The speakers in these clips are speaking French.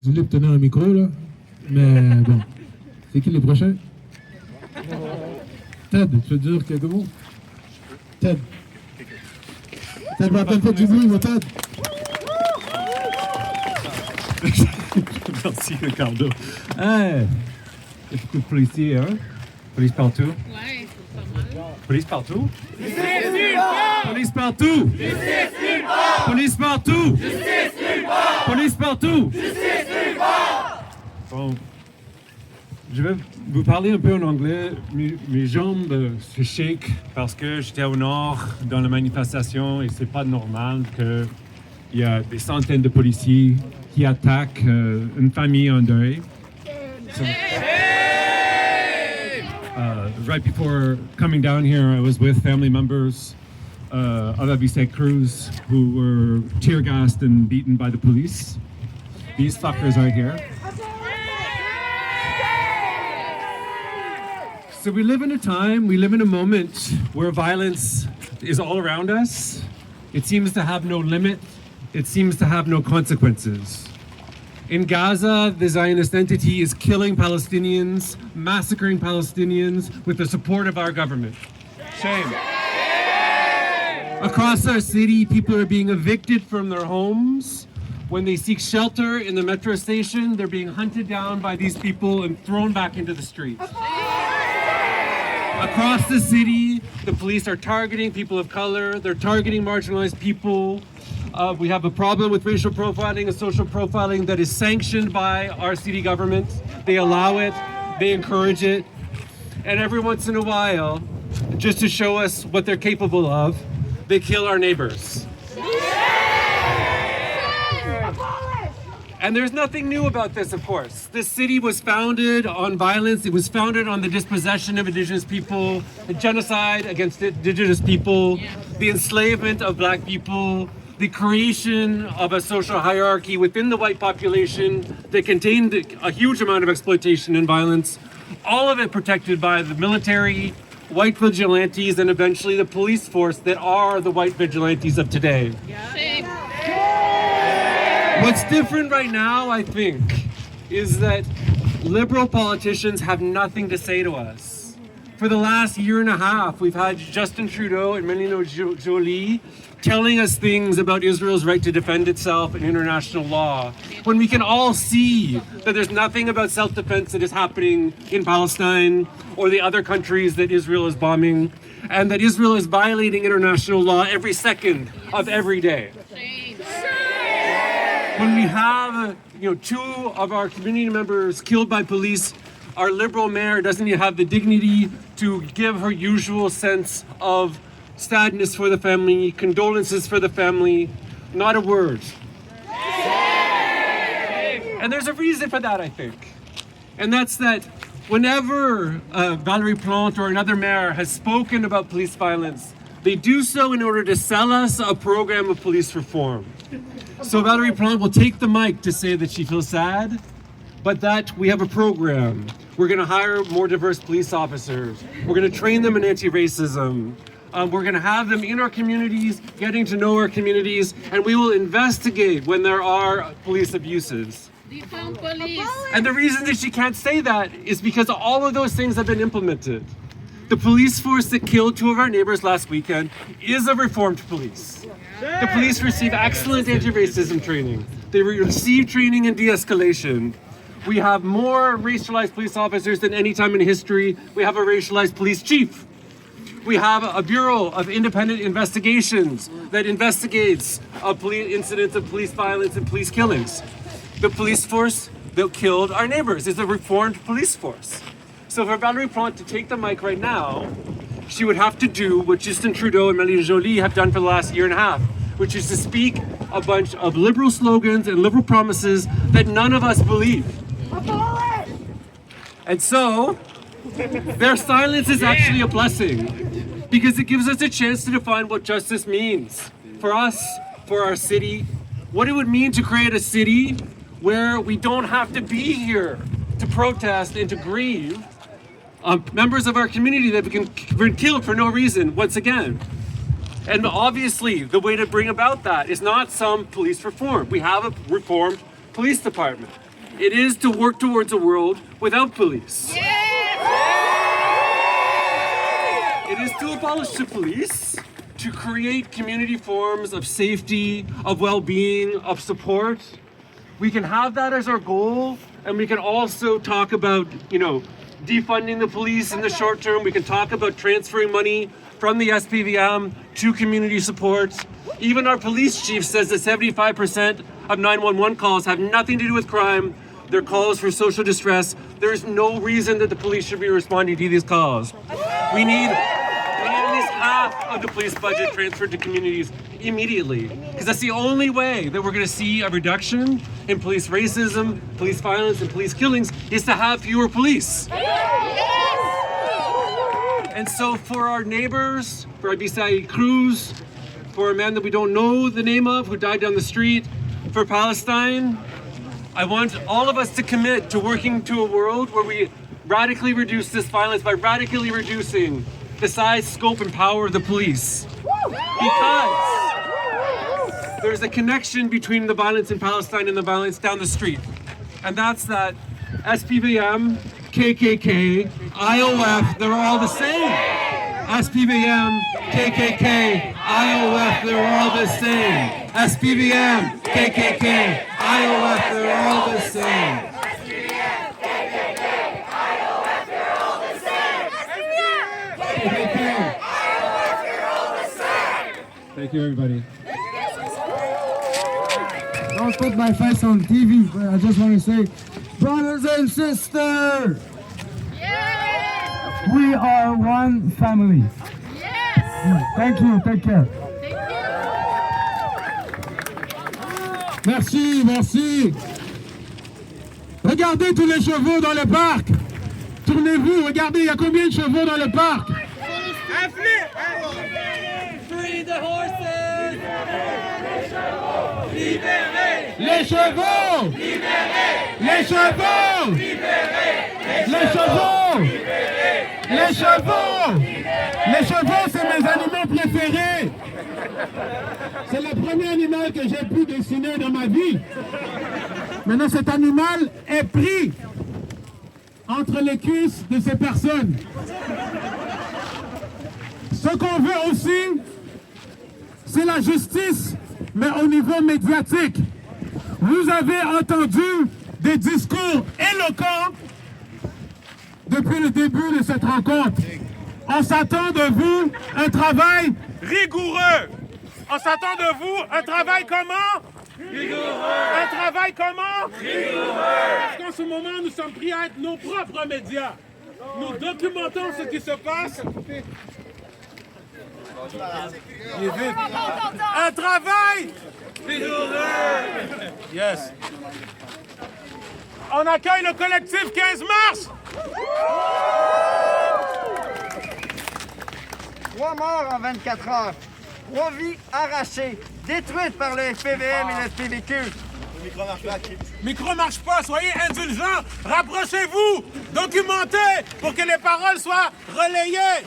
Désolé de tenir un micro, là. Mais bon. C'est qui les prochains? Ted, tu veux dire quelques mots? Ted. Ted, va peine fait du bruit, moi, Ted. Merci, Ricardo. Hey, il y a beaucoup de policiers, hein? Police partout. Ouais, c'est pas mal. Police partout? Police partout! Police partout! Police partout! Bon, je vais vous parler un peu en anglais. Mes jambes se shake parce que j'étais au nord dans la manifestation et c'est pas normal qu'il y a des centaines de policiers qui attaquent une famille en deuil. So, right before coming down here, I was with family members of Avisek Cruz who were tear gassed and beaten by the police. These fuckers are here. So we live in a moment where violence is all around us. It seems to have no limit. It seems to have no consequences. In Gaza, the Zionist entity is killing Palestinians, massacring Palestinians with the support of our government. Shame. Across our city, people are being evicted from their homes. When they seek shelter in the metro station, they're being hunted down by these people and thrown back into the streets. Across the city, the police are targeting people of color, they're targeting marginalized people. We have a problem with racial profiling and social profiling that is sanctioned by our city government. They allow it, they encourage it, and every once in a while, just to show us what they're capable of, they kill our neighbors. And there's nothing new about this, of course. This city was founded on violence. It was founded on the dispossession of Indigenous people, the genocide against Indigenous people, the enslavement of Black people, the creation of a social hierarchy within the white population that contained a huge amount of exploitation and violence, all of it protected by the military, white vigilantes, and eventually the police force that are the white vigilantes of today. Shame. What's different right now, I think, is that liberal politicians have nothing to say to us. For the last year and a half, we've had Justin Trudeau and Melanie Joly telling us things about Israel's right to defend itself in international law, when we can all see that there's nothing about self-defense that is happening in Palestine or the other countries that Israel is bombing, and that Israel is violating international law every second of every day. Shame. When we have, two of our community members killed by police, our Liberal mayor doesn't have the dignity to give her usual sense of sadness for the family, condolences for the family, not a word. And there's a reason for that, I think. And that's that whenever Valérie Plante or another mayor has spoken about police violence, they do so in order to sell us a program of police reform. So Valérie Plante will take the mic to say that she feels sad, but that we have a program. We're going to hire more diverse police officers. We're going to train them in anti-racism. We're going to have them in our communities, getting to know our communities, and we will investigate when there are police abuses. Defund police. And the reason that she can't say that is because all of those things have been implemented. The police force that killed two of our neighbors last weekend is a reformed police. The police receive excellent anti-racism training. They receive training in de-escalation. We have more racialized police officers than any time in history. We have a racialized police chief. We have a Bureau of Independent Investigations that investigates incidents of police violence and police killings. The police force that killed our neighbors is a reformed police force. So for Valérie Plante to take the mic right now, she would have to do what Justin Trudeau and Melanie Joly have done for the last year and a half, which is to speak a bunch of liberal slogans and liberal promises that none of us believe. And so, their silence is actually a blessing, because it gives us a chance to define what justice means for us, for our city, what it would mean to create a city where we don't have to be here to protest and to grieve members of our community that have been killed for no reason, once again. And obviously, the way to bring about that is not some police reform. We have a reformed police department. It is to work towards a world without police. It is to abolish the police, to create community forms of safety, of well-being, of support. We can have that as our goal, and we can also talk about, defunding the police in the short term. We can talk about transferring money from the SPVM to community support. Even our police chief says that 75% of 911 calls have nothing to do with crime. They're calls for social distress. There is no reason that the police should be responding to these calls. We need at least half of the police budget transferred to communities immediately, because that's the only way that we're going to see a reduction in police racism, police violence, and police killings is to have fewer police. And so for our neighbors, for Abisai Cruz, for a man that we don't know the name of who died down the street, for Palestine, I want all of us to commit to working to a world where we radically reduce this violence by radically reducing the size, scope, and power of the police. Because there's a connection between the violence in Palestine and the violence down the street. And that's that SPVM, KKK, IOF, they're all the same. SPVM, KKK, IOF, they're all the same. SPVM, KKK, IOF, they're all the same. Thank you, everybody. Don't put my face on TV, but I just want to say, brothers and sisters, we are one family. Thank you, take care. Merci, merci. Regardez tous les chevaux dans le parc. Tournez-vous, regardez, il y a combien de chevaux dans le parc? Free the horses! Les chevaux! Les chevaux! Les chevaux! Les chevaux! Les chevaux, c'est mes animaux préférés! C'est le premier animal que j'ai pu dessiner dans ma vie. Maintenant, cet animal est pris entre les cuisses de ces personnes. Ce qu'on veut aussi, c'est la justice, mais au niveau médiatique. Vous avez entendu des discours éloquents depuis le début de cette rencontre. On s'attend de vous un travail rigoureux. On s'attend de vous un travail comment? Rigoureux. Un travail comment? Rigoureux. Parce qu'en ce moment, nous sommes pris à être nos propres médias. Nous documentons ce qui se passe. Un travail rigoureux. Yes. On accueille le collectif 15 mars. 3 morts en 24 heures. 3 vies arrachées, détruites par le SPVM et le SPVQ. Le micro marche pas, soyez indulgents. Rapprochez-vous, documentez pour que les paroles soient relayées.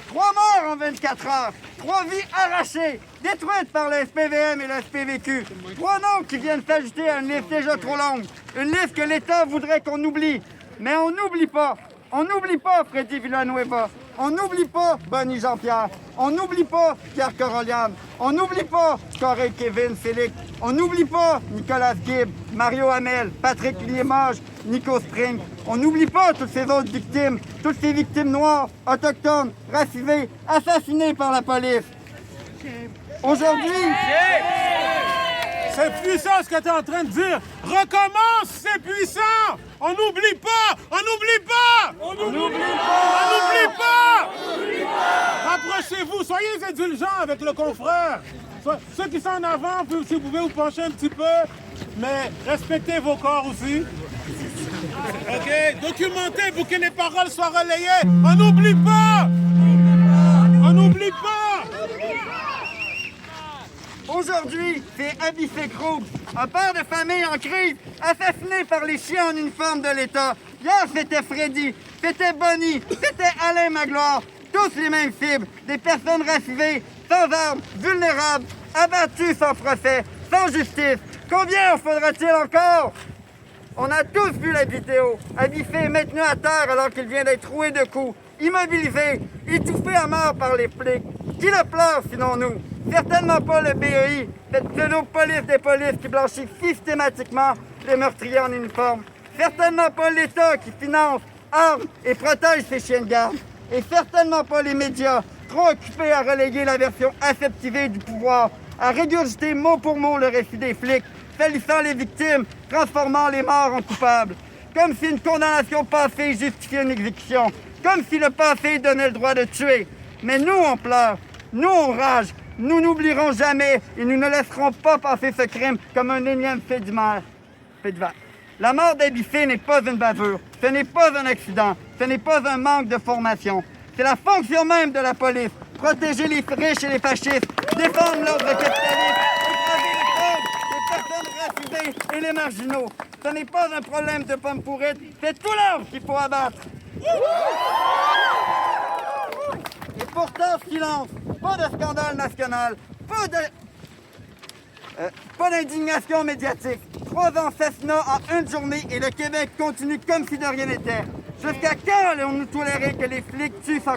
3 morts en 24 heures. 3 vies arrachées, détruites par le SPVM et le SPVQ. 3 noms qui viennent s'ajouter à une liste déjà trop longue. Une liste que l'État voudrait qu'on oublie. Mais on n'oublie pas. On n'oublie pas Freddy Villanueva. On n'oublie pas Bonnie Jean-Pierre. On n'oublie pas Pierre Coroliane. On n'oublie pas Corey Kevin Félix. On n'oublie pas Nicolas Gibb, Mario Hamel, Patrick Limoges, Nico Spring. On n'oublie pas toutes ces autres victimes, toutes ces victimes noires, autochtones, racisées, assassinées par la police. Aujourd'hui, C'est puissant ce que tu es en train de dire. Recommence, c'est puissant. On n'oublie pas. On n'oublie pas. On n'oublie pas. On n'oublie pas. Rapprochez-vous. Soyez indulgents avec le confrère. Ceux qui sont en avant, si vous pouvez vous pencher un petit peu, mais respectez vos corps aussi. OK? Documentez pour que les paroles soient relayées. On n'oublie pas. On n'oublie pas. Aujourd'hui, c'est Abisai Cruz, un père de famille en crise, assassiné par les chiens en uniforme de l'État. Hier, c'était Freddy, c'était Bonnie, c'était Alain Magloire. Tous les mêmes cibles, des personnes racisées, sans armes, vulnérables, abattues sans procès, sans justice. Combien en faudra-t-il encore? On a tous vu la vidéo. Abifé est maintenu à terre alors qu'il vient d'être roué de coups, immobilisé, étouffé à mort par les flics. Qui le pleure sinon nous? Certainement pas le BEI, cette pseudo-police des polices qui blanchit systématiquement les meurtriers en uniforme. Certainement pas l'État qui finance, arme et protège ses chiens de garde. Et certainement pas les médias, trop occupés à reléguer la version affectivée du pouvoir, à régurgiter mot pour mot le récit des flics, salissant les victimes, transformant les morts en coupables. Comme si une condamnation passée justifiait une exécution. Comme si le passé donnait le droit de tuer. Mais nous, on pleure. Nous, on rage. Nous n'oublierons jamais et nous ne laisserons pas passer ce crime comme un énième fait divers. La mort d'Abifé n'est pas une bavure. Ce n'est pas un accident. Ce n'est pas un manque de formation. C'est la fonction même de la police. Protéger les riches et les fascistes. Défendre l'ordre capitaliste. Écraser les pauvres, les personnes racisées et les marginaux. Ce n'est pas un problème de pommes pourrites. C'est tout l'arbre qu'il faut abattre. Et pourtant, silence. Pas de scandale national. Pas d'indignation médiatique. 3 assassinats en une journée et le Québec continue comme si de rien n'était. Jusqu'à quand allons-nous tolérer que les flics tuent sans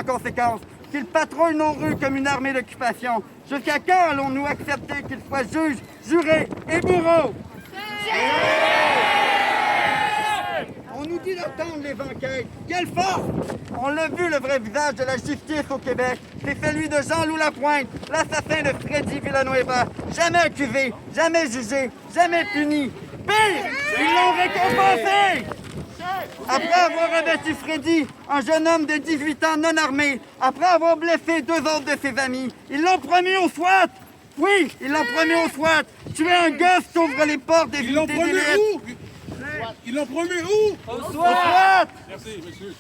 conséquence, qu'ils patrouillent nos rues comme une armée d'occupation? Jusqu'à quand allons-nous accepter qu'ils soient juges, jurés et bourreaux? On nous dit d'attendre les enquêtes. Quelle force! On l'a vu, le vrai visage de la justice au Québec. C'est celui de Jean-Loup Lapointe, l'assassin de Freddy Villanueva. Jamais accusé, jamais jugé, jamais puni. Pire, ils l'ont récompensé! Après avoir abattu Freddy, un jeune homme de 18 ans non armé, après avoir blessé 2 autres de ses amis, ils l'ont promis au SWAT! Oui, ils l'ont promis au SWAT! Tuer un gosse t'ouvre les portes des unités d'élite! Ils l'ont promis où? Au SWAT! Merci, monsieur.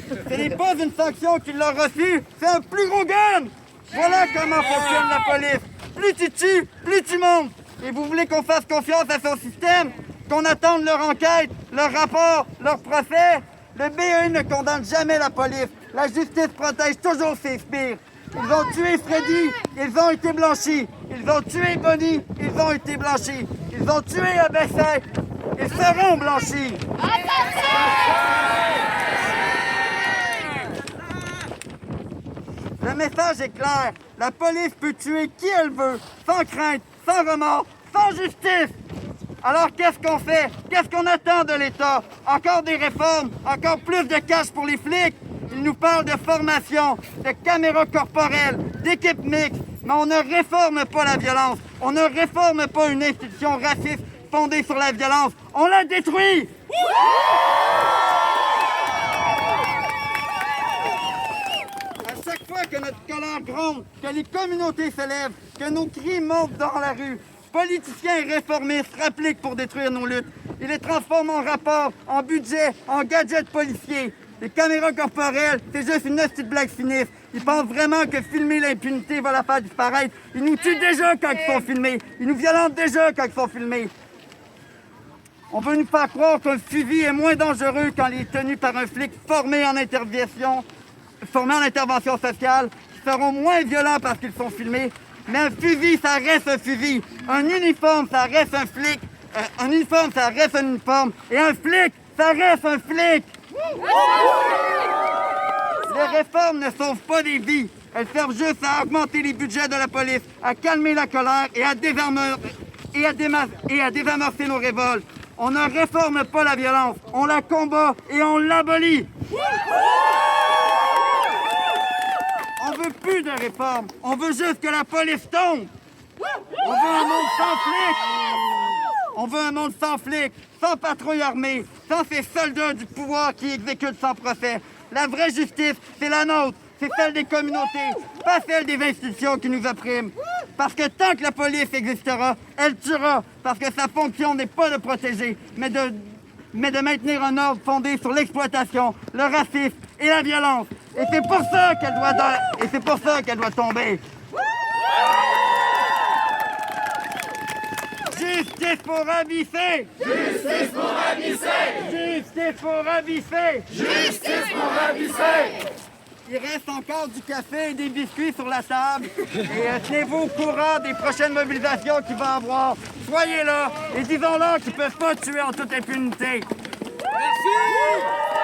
Ce n'est pas une sanction qu'il a reçue, c'est un plus gros gun! Voilà comment fonctionne la police. Plus tu tues, plus tu montes. Et vous voulez qu'on fasse confiance à son système? Qu'on attende leur enquête, leur rapport, leur procès? Le BEI ne condamne jamais la police. La justice protège toujours ses sbires. Ils ont tué Freddy, ils ont été blanchis. Ils ont tué Bonnie, ils ont été blanchis. Ils ont tué Abessay, ils seront blanchis. Le message est clair. La police peut tuer qui elle veut, sans crainte, sans remords, sans justice. Alors qu'est-ce qu'on fait? Qu'est-ce qu'on attend de l'État? Encore des réformes? Encore plus de cash pour les flics? Ils nous parlent de formation, de caméras corporelles, d'équipes mixtes. Mais on ne réforme pas la violence. On ne réforme pas une institution raciste fondée sur la violence. On la détruit! À chaque fois que notre colère gronde, que les communautés se lèvent, que nos cris montent dans la rue, politiciens et réformistes s'appliquent pour détruire nos luttes. Ils les transforment en rapports, en budget, en gadgets policiers. Les caméras corporelles, c'est juste une petite blague sinistre. Ils pensent vraiment que filmer l'impunité va la faire disparaître. Ils nous tuent déjà quand ils sont filmés. Ils nous violentent déjà quand ils sont filmés. On veut nous faire croire qu'un fusil est moins dangereux quand il est tenu par un flic formé en intervention sociale, qui seront moins violents parce qu'ils sont filmés. Mais un fusil, ça reste un fusil. Un uniforme, ça reste un flic. Un uniforme, ça reste un uniforme. Et un flic, ça reste un flic. Les réformes ne sauvent pas des vies. Elles servent juste à augmenter les budgets de la police, à calmer la colère et à désamorcer nos révoltes. On ne réforme pas la violence, on la combat et on l'abolit. On veut plus de réformes, on veut juste que la police tombe. On veut un monde sans flics. On veut un monde sans flics, sans patrouille armée, sans ces soldats du pouvoir qui exécutent sans procès. La vraie justice, c'est la nôtre, c'est celle des communautés, pas celle des institutions qui nous oppriment. Parce que tant que la police existera, elle tuera, parce que sa fonction n'est pas de protéger, mais de maintenir un ordre fondé sur l'exploitation, le racisme et la violence. Et c'est pour ça qu'elle doit tomber. Justice pour Abissé! Justice pour Abissé! Justice pour Abissé! Justice pour Abissé! Il reste encore du café et des biscuits sur la table. Et tenez-vous au courant des prochaines mobilisations qu'il va y avoir. Soyez là et disons-leur qu'ils ne peuvent pas tuer en toute impunité. Merci.